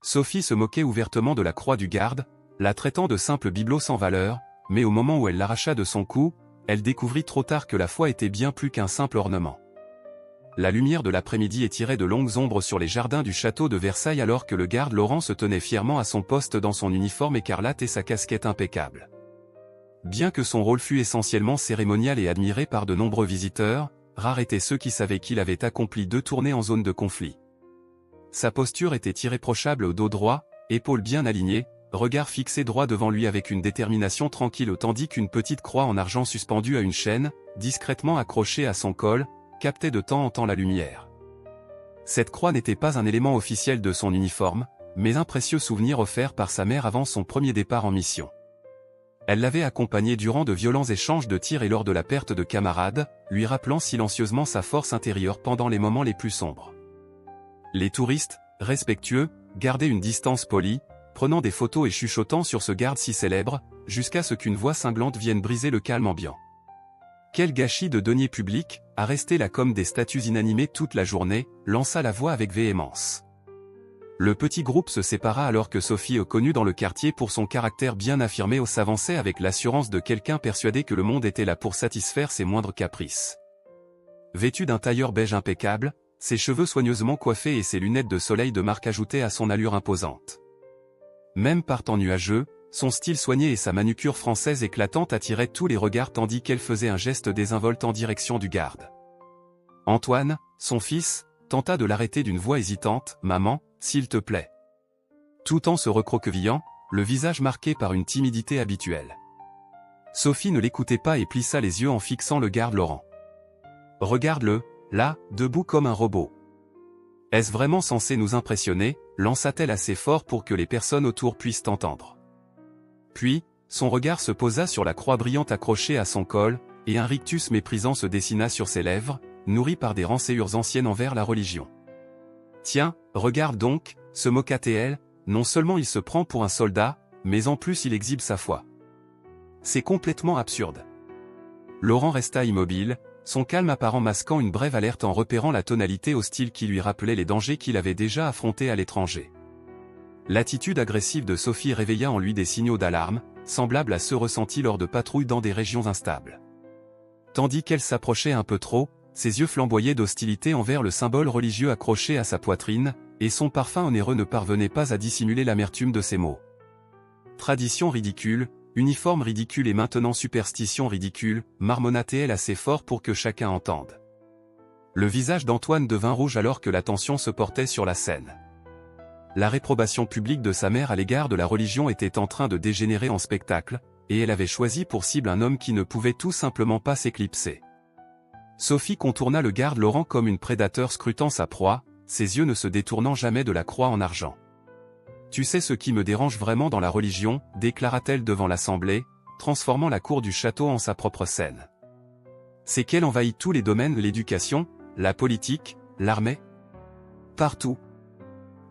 Sophie se moquait ouvertement de la croix du garde, la traitant de simple bibelot sans valeur, mais au moment où elle l'arracha de son cou, elle découvrit trop tard que la foi était bien plus qu'un simple ornement. La lumière de l'après-midi étirait de longues ombres sur les jardins du château de Versailles alors que le garde Laurent se tenait fièrement à son poste dans son uniforme écarlate et sa casquette impeccable. Bien que son rôle fût essentiellement cérémonial et admiré par de nombreux visiteurs, rares étaient ceux qui savaient qu'il avait accompli 2 tournées en zone de conflit. Sa posture était irréprochable au dos droit, épaules bien alignées, regard fixé droit devant lui avec une détermination tranquille tandis qu'une petite croix en argent suspendue à une chaîne, discrètement accrochée à son col, captait de temps en temps la lumière. Cette croix n'était pas un élément officiel de son uniforme, mais un précieux souvenir offert par sa mère avant son premier départ en mission. Elle l'avait accompagné durant de violents échanges de tirs et lors de la perte de camarades, lui rappelant silencieusement sa force intérieure pendant les moments les plus sombres. Les touristes, respectueux, gardaient une distance polie, prenant des photos et chuchotant sur ce garde si célèbre, jusqu'à ce qu'une voix cinglante vienne briser le calme ambiant. Quel gâchis de deniers publics, à rester là comme des statues inanimées toute la journée, lança la voix avec véhémence. Le petit groupe se sépara alors que Sophie, connue dans le quartier pour son caractère bien affirmé, s'avançait avec l'assurance de quelqu'un persuadé que le monde était là pour satisfaire ses moindres caprices. Vêtue d'un tailleur beige impeccable, ses cheveux soigneusement coiffés et ses lunettes de soleil de marque ajoutaient à son allure imposante. Même par temps nuageux, son style soigné et sa manucure française éclatante attiraient tous les regards tandis qu'elle faisait un geste désinvolte en direction du garde. Antoine, son fils, tenta de l'arrêter d'une voix hésitante, « Maman, s'il te plaît ». Tout en se recroquevillant, le visage marqué par une timidité habituelle. Sophie ne l'écoutait pas et plissa les yeux en fixant le garde Laurent. « Regarde-le, là, debout comme un robot. Est-ce vraiment censé nous impressionner ?» lança-t-elle assez fort pour que les personnes autour puissent entendre. Puis, son regard se posa sur la croix brillante accrochée à son col, et un rictus méprisant se dessina sur ses lèvres, nourri par des rançayures anciennes envers la religion. « Tiens, regarde donc, se moqua-t-elle, non seulement il se prend pour un soldat, mais en plus il exhibe sa foi. C'est complètement absurde. » Laurent resta immobile, son calme apparent masquant une brève alerte en repérant la tonalité hostile qui lui rappelait les dangers qu'il avait déjà affrontés à l'étranger. L'attitude agressive de Sophie réveilla en lui des signaux d'alarme, semblables à ceux ressentis lors de patrouilles dans des régions instables. Tandis qu'elle s'approchait un peu trop, ses yeux flamboyaient d'hostilité envers le symbole religieux accroché à sa poitrine, et son parfum onéreux ne parvenait pas à dissimuler l'amertume de ses mots. Tradition ridicule, uniforme ridicule et maintenant superstition ridicule, marmonna-t-elle assez fort pour que chacun entende. Le visage d'Antoine devint rouge alors que l'attention se portait sur la scène. La réprobation publique de sa mère à l'égard de la religion était en train de dégénérer en spectacle, et elle avait choisi pour cible un homme qui ne pouvait tout simplement pas s'éclipser. Sophie contourna le garde Laurent comme une prédateur scrutant sa proie, ses yeux ne se détournant jamais de la croix en argent. « Tu sais ce qui me dérange vraiment dans la religion » déclara-t-elle devant l'assemblée, transformant la cour du château en sa propre scène. « C'est qu'elle envahit tous les domaines, l'éducation, la politique, l'armée. Partout. »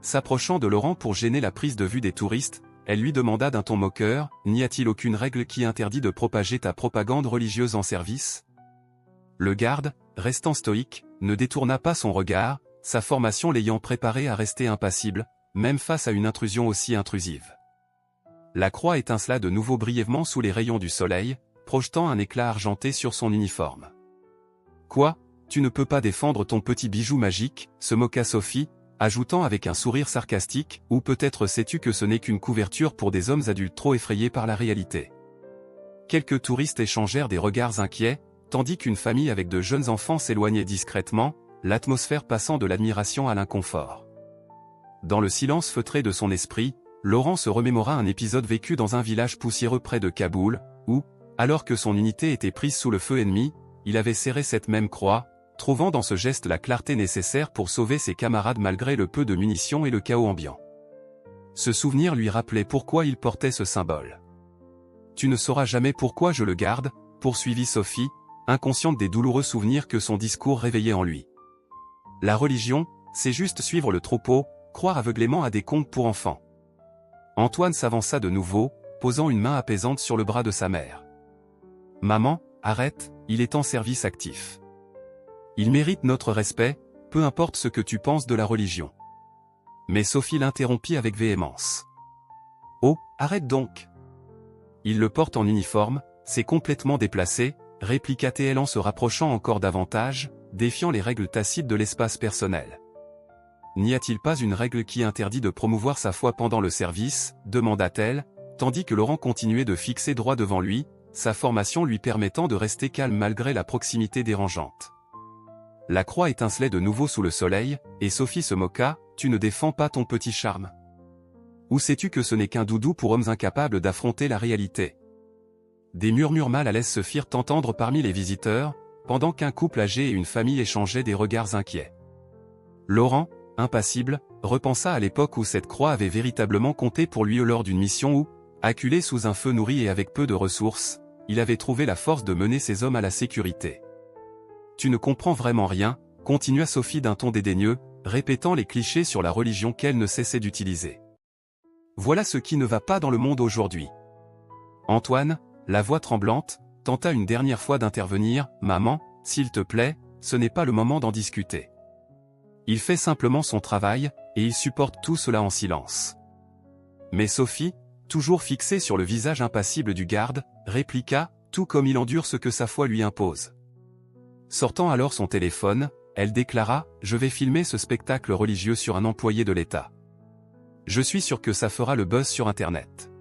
S'approchant de Laurent pour gêner la prise de vue des touristes, elle lui demanda d'un ton moqueur, « N'y a-t-il aucune règle qui interdit de propager ta propagande religieuse en service ?» Le garde, restant stoïque, ne détourna pas son regard, sa formation l'ayant préparé à rester impassible, même face à une intrusion aussi intrusive. La croix étincela de nouveau brièvement sous les rayons du soleil, projetant un éclat argenté sur son uniforme. « Quoi, tu ne peux pas défendre ton petit bijou magique ?» se moqua Sophie, ajoutant avec un sourire sarcastique, « Ou peut-être sais-tu que ce n'est qu'une couverture pour des hommes adultes trop effrayés par la réalité. » Quelques touristes échangèrent des regards inquiets, tandis qu'une famille avec de jeunes enfants s'éloignait discrètement, l'atmosphère passant de l'admiration à l'inconfort. Dans le silence feutré de son esprit, Laurent se remémora un épisode vécu dans un village poussiéreux près de Kaboul, où, alors que son unité était prise sous le feu ennemi, il avait serré cette même croix, trouvant dans ce geste la clarté nécessaire pour sauver ses camarades malgré le peu de munitions et le chaos ambiant. Ce souvenir lui rappelait pourquoi il portait ce symbole. « Tu ne sauras jamais pourquoi je le garde », poursuivit Sophie, inconsciente des douloureux souvenirs que son discours réveillait en lui. La religion, c'est juste suivre le troupeau, croire aveuglément à des contes pour enfants. Antoine s'avança de nouveau, posant une main apaisante sur le bras de sa mère. « Maman, arrête, il est en service actif. Il mérite notre respect, peu importe ce que tu penses de la religion. Mais Sophie l'interrompit avec véhémence. « Oh, arrête donc !»« Il le porte en uniforme, c'est complètement déplacé », répliqua-t-elle en se rapprochant encore davantage, défiant les règles tacites de l'espace personnel. « N'y a-t-il pas une règle qui interdit de promouvoir sa foi pendant le service ?» demanda-t-elle, tandis que Laurent continuait de fixer droit devant lui, sa formation lui permettant de rester calme malgré la proximité dérangeante. La croix étincelait de nouveau sous le soleil, et Sophie se moqua, « Tu ne défends pas ton petit charme. Où sais-tu que ce n'est qu'un doudou pour hommes incapables d'affronter la réalité ?» Des murmures mal à l'aise se firent entendre parmi les visiteurs, pendant qu'un couple âgé et une famille échangeaient des regards inquiets. Laurent, impassible, repensa à l'époque où cette croix avait véritablement compté pour lui lors d'une mission où, acculé sous un feu nourri et avec peu de ressources, il avait trouvé la force de mener ses hommes à la sécurité. « Tu ne comprends vraiment rien », continua Sophie d'un ton dédaigneux, répétant les clichés sur la religion qu'elle ne cessait d'utiliser. « Voilà ce qui ne va pas dans le monde aujourd'hui. » Antoine, la voix tremblante, tenta une dernière fois d'intervenir, « Maman, s'il te plaît, ce n'est pas le moment d'en discuter. Il fait simplement son travail, et il supporte tout cela en silence. » Mais Sophie, toujours fixée sur le visage impassible du garde, répliqua, tout comme il endure ce que sa foi lui impose. Sortant alors son téléphone, elle déclara, « Je vais filmer ce spectacle religieux sur un employé de l'État. Je suis sûr que ça fera le buzz sur Internet. »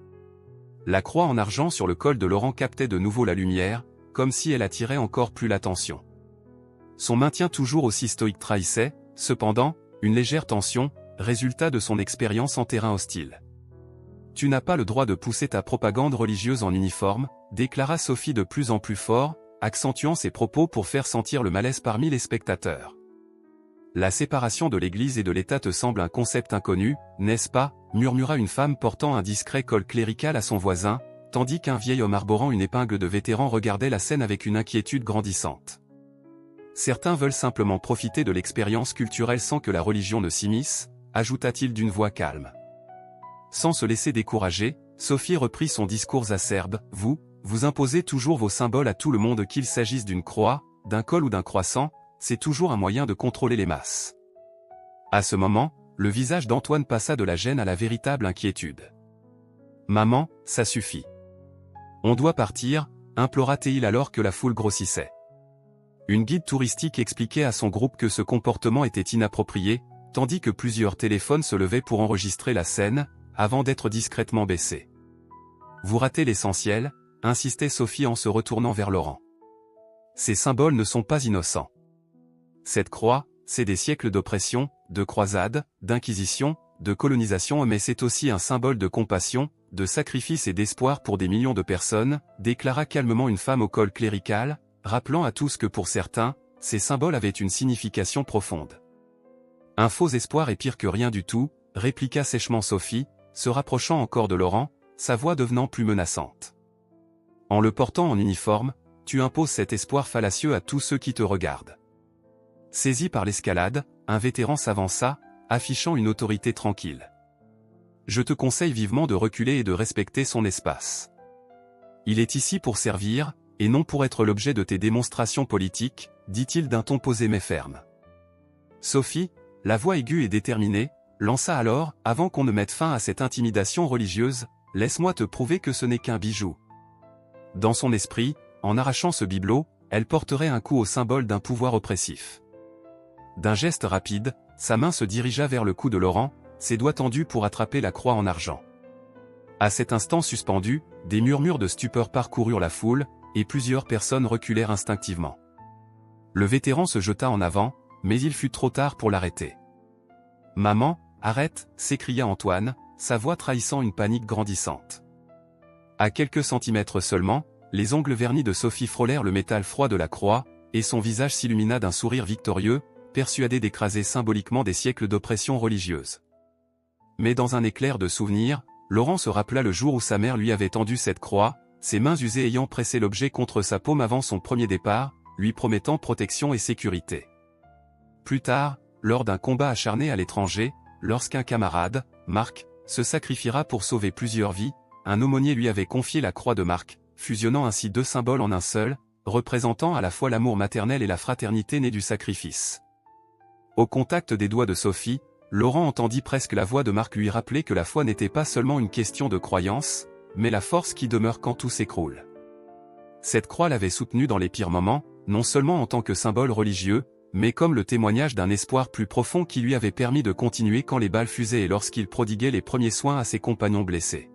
La croix en argent sur le col de Laurent captait de nouveau la lumière, comme si elle attirait encore plus l'attention. Son maintien toujours aussi stoïque trahissait, cependant, une légère tension, résultat de son expérience en terrain hostile. « Tu n'as pas le droit de pousser ta propagande religieuse en uniforme, » déclara Sophie de plus en plus fort, accentuant ses propos pour faire sentir le malaise parmi les spectateurs. « La séparation de l'Église et de l'État te semble un concept inconnu, n'est-ce pas ?» murmura une femme portant un discret col clérical à son voisin, tandis qu'un vieil homme arborant une épingle de vétéran regardait la scène avec une inquiétude grandissante. « Certains veulent simplement profiter de l'expérience culturelle sans que la religion ne s'immisce, » ajouta-t-il d'une voix calme. Sans se laisser décourager, Sophie reprit son discours acerbe, « Vous imposez toujours vos symboles à tout le monde, qu'il s'agisse d'une croix, d'un col ou d'un croissant, c'est toujours un moyen de contrôler les masses. » À ce moment, le visage d'Antoine passa de la gêne à la véritable inquiétude. « Maman, ça suffit. On doit partir, » implora-t-il alors que la foule grossissait. Une guide touristique expliquait à son groupe que ce comportement était inapproprié, tandis que plusieurs téléphones se levaient pour enregistrer la scène, avant d'être discrètement baissés. « Vous ratez l'essentiel, » insistait Sophie en se retournant vers Laurent. « Ces symboles ne sont pas innocents. Cette croix, c'est des siècles d'oppression, de croisades, d'inquisition, de colonisation, mais c'est aussi un symbole de compassion, de sacrifice et d'espoir pour des millions de personnes, » déclara calmement une femme au col clérical, rappelant à tous que pour certains, ces symboles avaient une signification profonde. « Un faux espoir est pire que rien du tout, » répliqua sèchement Sophie, se rapprochant encore de Laurent, sa voix devenant plus menaçante. « En le portant en uniforme, tu imposes cet espoir fallacieux à tous ceux qui te regardent. » Saisi par l'escalade, un vétéran s'avança, affichant une autorité tranquille. « Je te conseille vivement de reculer et de respecter son espace. Il est ici pour servir, et non pour être l'objet de tes démonstrations politiques, » dit-il d'un ton posé mais ferme. Sophie, la voix aiguë et déterminée, lança alors, « Avant qu'on ne mette fin à cette intimidation religieuse, laisse-moi te prouver que ce n'est qu'un bijou. » Dans son esprit, en arrachant ce bibelot, elle porterait un coup au symbole d'un pouvoir oppressif. D'un geste rapide, sa main se dirigea vers le cou de Laurent, ses doigts tendus pour attraper la croix en argent. À cet instant suspendu, des murmures de stupeur parcoururent la foule, et plusieurs personnes reculèrent instinctivement. Le vétéran se jeta en avant, mais il fut trop tard pour l'arrêter. « Maman, arrête !» s'écria Antoine, sa voix trahissant une panique grandissante. À quelques centimètres seulement, les ongles vernis de Sophie frôlèrent le métal froid de la croix, et son visage s'illumina d'un sourire victorieux, persuadé d'écraser symboliquement des siècles d'oppression religieuse. Mais dans un éclair de souvenir, Laurent se rappela le jour où sa mère lui avait tendu cette croix, ses mains usées ayant pressé l'objet contre sa paume avant son premier départ, lui promettant protection et sécurité. Plus tard, lors d'un combat acharné à l'étranger, lorsqu'un camarade, Marc, se sacrifiera pour sauver plusieurs vies, un aumônier lui avait confié la croix de Marc, fusionnant ainsi deux symboles en un seul, représentant à la fois l'amour maternel et la fraternité née du sacrifice. Au contact des doigts de Sophie, Laurent entendit presque la voix de Marc lui rappeler que la foi n'était pas seulement une question de croyance, mais la force qui demeure quand tout s'écroule. Cette croix l'avait soutenu dans les pires moments, non seulement en tant que symbole religieux, mais comme le témoignage d'un espoir plus profond qui lui avait permis de continuer quand les balles fusaient et lorsqu'il prodiguait les premiers soins à ses compagnons blessés.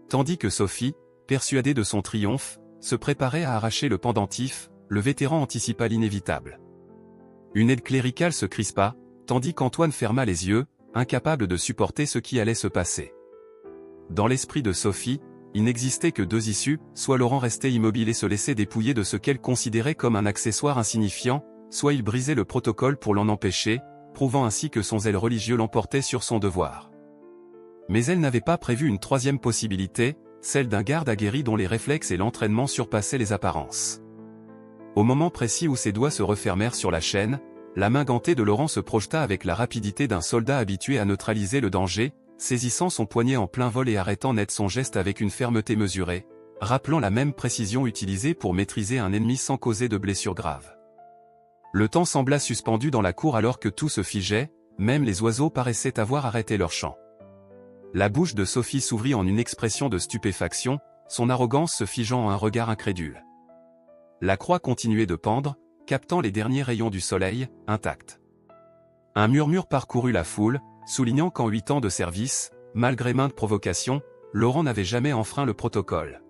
Tandis que Sophie, persuadée de son triomphe, se préparait à arracher le pendentif, le vétéran anticipa l'inévitable. Une aide cléricale se crispa, tandis qu'Antoine ferma les yeux, incapable de supporter ce qui allait se passer. Dans l'esprit de Sophie, il n'existait que deux issues, soit Laurent restait immobile et se laissait dépouiller de ce qu'elle considérait comme un accessoire insignifiant, soit il brisait le protocole pour l'en empêcher, prouvant ainsi que son zèle religieux l'emportait sur son devoir. Mais elle n'avait pas prévu une troisième possibilité, celle d'un garde aguerri dont les réflexes et l'entraînement surpassaient les apparences. Au moment précis où ses doigts se refermèrent sur la chaîne, la main gantée de Laurent se projeta avec la rapidité d'un soldat habitué à neutraliser le danger, saisissant son poignet en plein vol et arrêtant net son geste avec une fermeté mesurée, rappelant la même précision utilisée pour maîtriser un ennemi sans causer de blessures graves. Le temps sembla suspendu dans la cour alors que tout se figeait, même les oiseaux paraissaient avoir arrêté leur chant. La bouche de Sophie s'ouvrit en une expression de stupéfaction, son arrogance se figeant en un regard incrédule. La croix continuait de pendre, captant les derniers rayons du soleil, intacte. Un murmure parcourut la foule, soulignant qu'en 8 ans de service, malgré maintes provocations, Laurent n'avait jamais enfreint le protocole.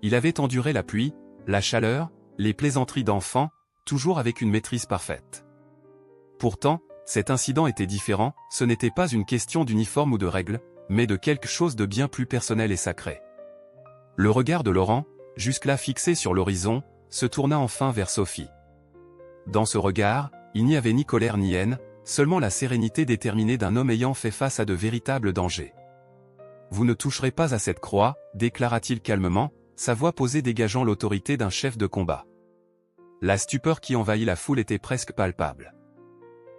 Il avait enduré la pluie, la chaleur, les plaisanteries d'enfants, toujours avec une maîtrise parfaite. Pourtant, cet incident était différent, ce n'était pas une question d'uniforme ou de règles, mais de quelque chose de bien plus personnel et sacré. Le regard de Laurent, jusque-là fixé sur l'horizon, se tourna enfin vers Sophie. Dans ce regard, il n'y avait ni colère ni haine, seulement la sérénité déterminée d'un homme ayant fait face à de véritables dangers. « Vous ne toucherez pas à cette croix », déclara-t-il calmement, sa voix posée dégageant l'autorité d'un chef de combat. La stupeur qui envahit la foule était presque palpable.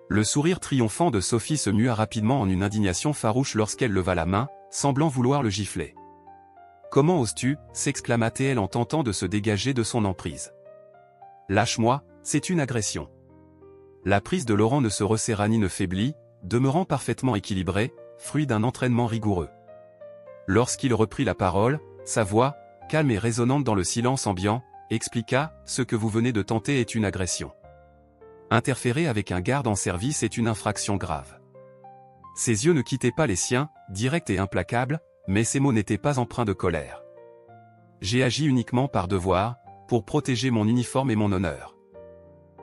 Le sourire triomphant de Sophie se mua rapidement en une indignation farouche lorsqu'elle leva la main, semblant vouloir le gifler. « Comment oses-tu » s'exclama-t-elle en tentant de se dégager de son emprise. « Lâche-moi, c'est une agression. » La prise de Laurent ne se resserra ni ne faiblit, demeurant parfaitement équilibrée, fruit d'un entraînement rigoureux. Lorsqu'il reprit la parole, sa voix, calme et résonnante dans le silence ambiant, expliqua « Ce que vous venez de tenter est une agression. Interférer avec un garde en service est une infraction grave. » Ses yeux ne quittaient pas les siens, directs et implacables, mais ses mots n'étaient pas empreints de colère. « J'ai agi uniquement par devoir, pour protéger mon uniforme et mon honneur. »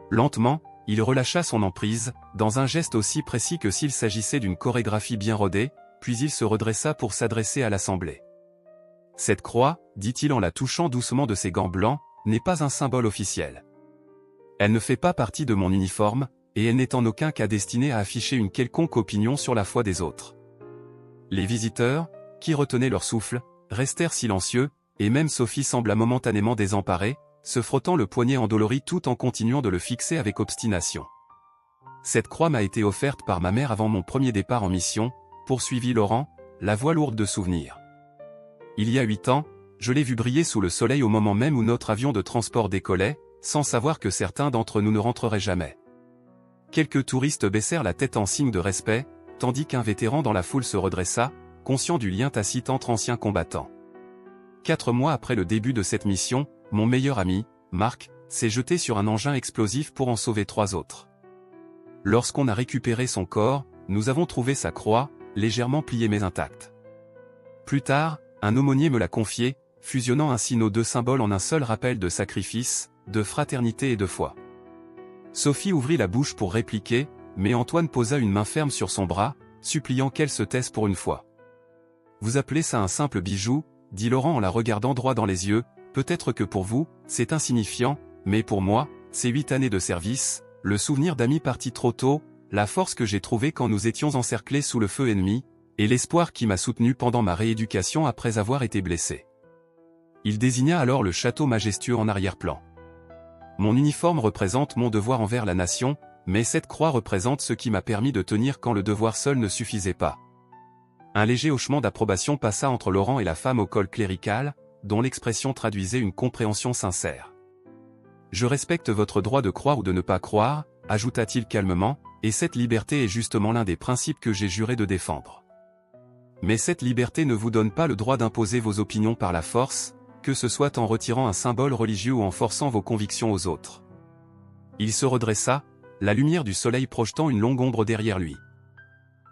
Lentement, il relâcha son emprise, dans un geste aussi précis que s'il s'agissait d'une chorégraphie bien rodée, puis il se redressa pour s'adresser à l'assemblée. « Cette croix, dit-il en la touchant doucement de ses gants blancs, n'est pas un symbole officiel. Elle ne fait pas partie de mon uniforme, et elle n'est en aucun cas destinée à afficher une quelconque opinion sur la foi des autres. » Les visiteurs, qui retenaient leur souffle, restèrent silencieux, et même Sophie sembla momentanément désemparée, se frottant le poignet endolori tout en continuant de le fixer avec obstination. « Cette croix m'a été offerte par ma mère avant mon premier départ en mission, » poursuivit Laurent, la voix lourde de souvenirs. « Il y a 8 ans, je l'ai vue briller sous le soleil au moment même où notre avion de transport décollait, sans savoir que certains d'entre nous ne rentreraient jamais. Quelques touristes baissèrent la tête en signe de respect, tandis qu'un vétéran dans la foule se redressa, conscient du lien tacite entre anciens combattants. 4 mois après le début de cette mission, mon meilleur ami, Marc, s'est jeté sur un engin explosif pour en sauver 3 autres. Lorsqu'on a récupéré son corps, nous avons trouvé sa croix, légèrement pliée mais intacte. Plus tard, un aumônier me l'a confié, fusionnant ainsi nos 2 symboles en un seul rappel de sacrifice, de fraternité et de foi. » Sophie ouvrit la bouche pour répliquer, mais Antoine posa une main ferme sur son bras, suppliant qu'elle se taise pour une fois. « Vous appelez ça un simple bijou ?» dit Laurent en la regardant droit dans les yeux, « Peut-être que pour vous, c'est insignifiant, mais pour moi, c'est 8 années de service, le souvenir d'amis partis trop tôt, la force que j'ai trouvée quand nous étions encerclés sous le feu ennemi, et l'espoir qui m'a soutenu pendant ma rééducation après avoir été blessé. » Il désigna alors le château majestueux en arrière-plan. « Mon uniforme représente mon devoir envers la nation, mais cette croix représente ce qui m'a permis de tenir quand le devoir seul ne suffisait pas. » Un léger hochement d'approbation passa entre Laurent et la femme au col clérical, dont l'expression traduisait une compréhension sincère. « Je respecte votre droit de croire ou de ne pas croire, » ajouta-t-il calmement, « et cette liberté est justement l'un des principes que j'ai juré de défendre. Mais cette liberté ne vous donne pas le droit d'imposer vos opinions par la force, que ce soit en retirant un symbole religieux ou en forçant vos convictions aux autres. Il se redressa, la lumière du soleil projetant une longue ombre derrière lui.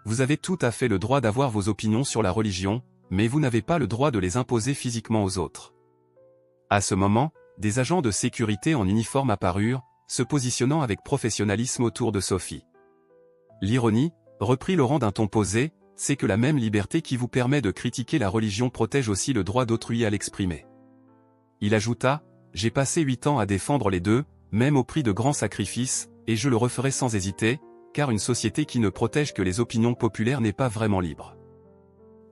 Vous avez tout à fait le droit d'avoir vos opinions sur la religion, mais vous n'avez pas le droit de les imposer physiquement aux autres. À ce moment, des agents de sécurité en uniforme apparurent, se positionnant avec professionnalisme autour de Sophie. L'ironie, reprit Laurent d'un ton posé, c'est que la même liberté qui vous permet de critiquer la religion protège aussi le droit d'autrui à l'exprimer. Il ajouta, j'ai passé 8 ans à défendre les deux, même au prix de grands sacrifices, et je le referai sans hésiter, car une société qui ne protège que les opinions populaires n'est pas vraiment libre.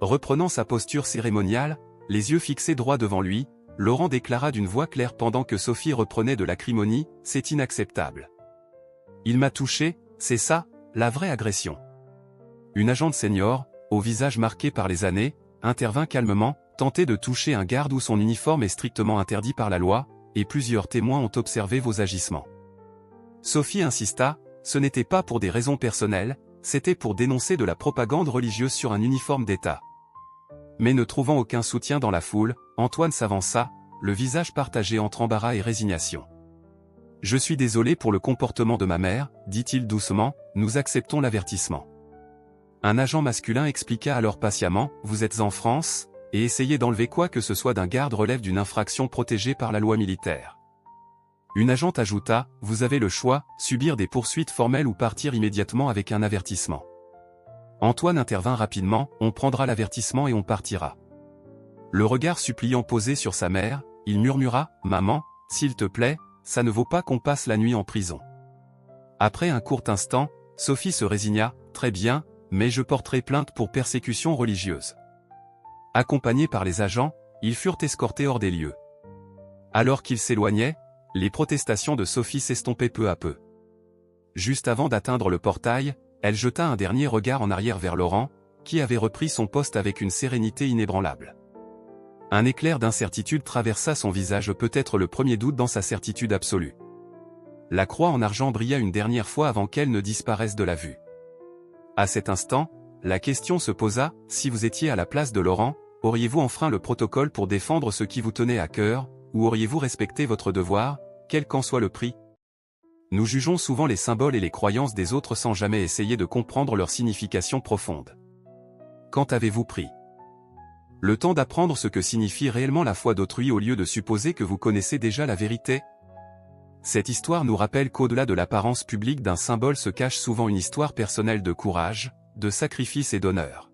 Reprenant sa posture cérémoniale, les yeux fixés droit devant lui, Laurent déclara d'une voix claire pendant que Sophie reprenait de l'acrimonie, c'est inacceptable. Il m'a touché, c'est ça, la vraie agression. Une agente senior, au visage marqué par les années, intervint calmement, tentait de toucher un garde où son uniforme est strictement interdit par la loi, et plusieurs témoins ont observé vos agissements. Sophie insista, ce n'était pas pour des raisons personnelles, c'était pour dénoncer de la propagande religieuse sur un uniforme d'État. Mais ne trouvant aucun soutien dans la foule, Antoine s'avança, le visage partagé entre embarras et résignation. « Je suis désolé pour le comportement de ma mère, dit-il doucement, nous acceptons l'avertissement. » Un agent masculin expliqua alors patiemment, vous êtes en France, et essayez d'enlever quoi que ce soit d'un garde relève d'une infraction protégée par la loi militaire. Une agente ajouta, vous avez le choix, subir des poursuites formelles ou partir immédiatement avec un avertissement. Antoine intervint rapidement, on prendra l'avertissement et on partira. Le regard suppliant posé sur sa mère, il murmura, maman, s'il te plaît, ça ne vaut pas qu'on passe la nuit en prison. Après un court instant, Sophie se résigna, très bien, mais je porterai plainte pour persécution religieuse. Accompagnés par les agents, ils furent escortés hors des lieux. Alors qu'ils s'éloignaient, les protestations de Sophie s'estompaient peu à peu. Juste avant d'atteindre le portail, elle jeta un dernier regard en arrière vers Laurent, qui avait repris son poste avec une sérénité inébranlable. Un éclair d'incertitude traversa son visage, peut-être le premier doute dans sa certitude absolue. La croix en argent brilla une dernière fois avant qu'elle ne disparaisse de la vue. À cet instant, la question se posa, si vous étiez à la place de Laurent, auriez-vous enfreint le protocole pour défendre ce qui vous tenait à cœur, ou auriez-vous respecté votre devoir, quel qu'en soit le prix? Nous jugeons souvent les symboles et les croyances des autres sans jamais essayer de comprendre leur signification profonde. Quand avez-vous pris le temps d'apprendre ce que signifie réellement la foi d'autrui au lieu de supposer que vous connaissez déjà la vérité? Cette histoire nous rappelle qu'au-delà de l'apparence publique d'un symbole se cache souvent une histoire personnelle de courage, de sacrifice et d'honneur.